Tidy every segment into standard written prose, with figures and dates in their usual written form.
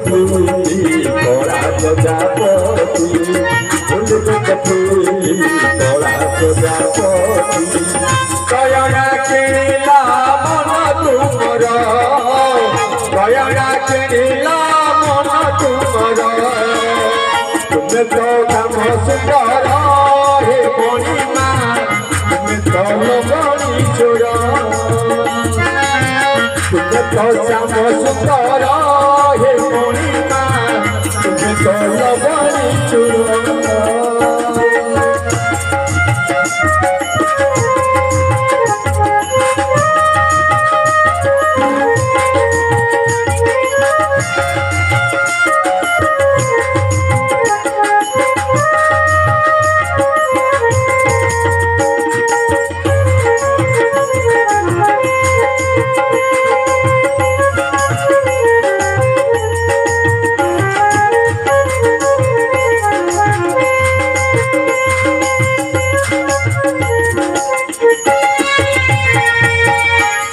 कथी तोरा प्रजापति भूल कथी तोरा प्रजापति कयरा किला मन तुमर कयरा किला मन तुमर तुम तो काम सुंदर हे मणिमा तुम तो लवणी चोर तुम तो श्याम सुंदर हे मणिमा तुम तो लवणी चोर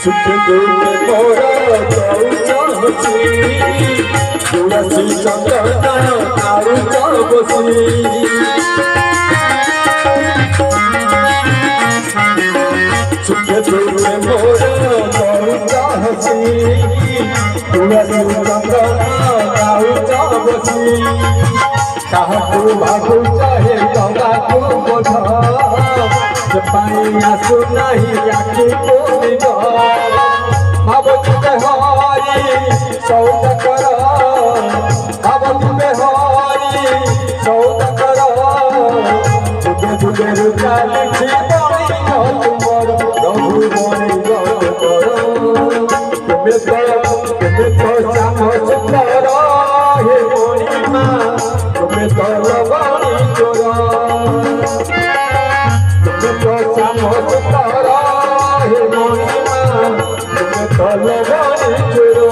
सुख दुख मोरा तुलसी चंदन आरु बसी सुख दुख मोरा तुलसी चंदन आरु बसी काहू भागु चाहे गंगा को बोझ पानी आसु नहीं आखि को भावती हरी सौद कर भावती हरी सौद कर तुझे तुझे रुचा लिखी बड़ी तुमर प्रभु बड़ी गौर कर तुम्हें तो श्याम सुंदर हे मणिमा तुम्हें तो लवणी चोर तुम्हें तो श्याम सुंदर हे मणिमा तुम्हें तो लवणी चोर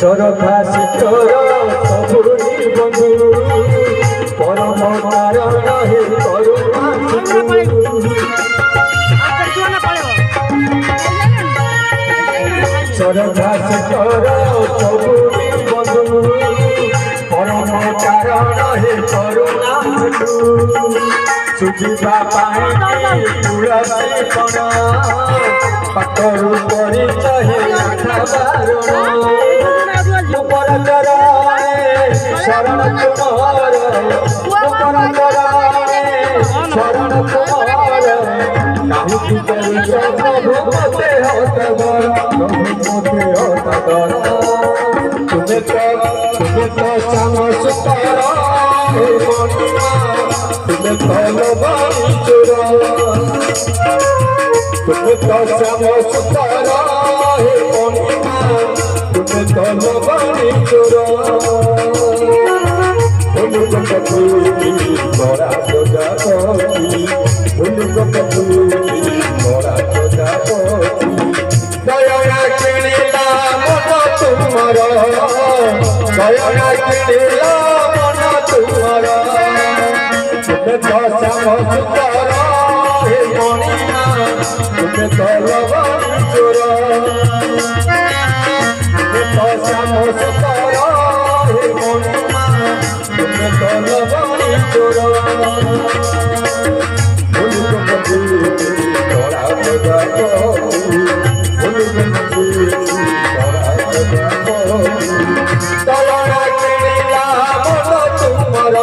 सरधा शिखर सबुरी बंधु परम कारण हे करुणा सरधा शिखर सबुरी बंधु परम कारण हे करुणा सुझिबा पाई तुलसी कण पाखरु परिचय शरण कुमार शरण कुमार प्रभु मते हतगर तुम्हें तो श्याम सुंदर हे मणिमा तुम्हें तो लवणी चोर तुम्हें तो श्याम सुंदर हे मणिमा तुम्हें तो लवणी चोर मोरा प्रजापति मोरा प्रजापति दया किणिला मन तुमर दया किणिला मन तुमर तुम्हें तो श्याम सुंदर हे मणिमा तुम्हें तो लवणी चोर तुम्हें तो श्याम सुंदर हे मणिमा तुम्हें तो लवणी चोर तोरा प्रजापति दया किणिला मन तुमर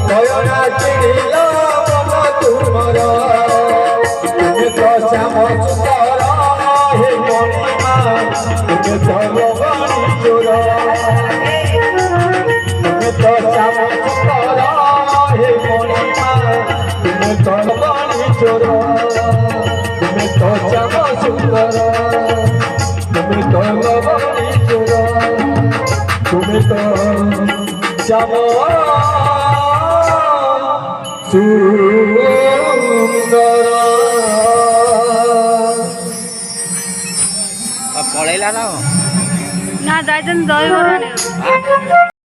दया किणिला मन तुमर तुम्हें तो श्याम सुंदर हे मणिमा तुम्हें तो लवणी चोर तुम्हें तो श्याम सुंदर हे मणिमा तुम्हें तो लवणी चोर तुम्हें तो श्याम সুন্দর তুমি তো লবণী চোরা তুমি তো শ্যামা সুন্দর পড়াইলা না না যাইতেন দই বড়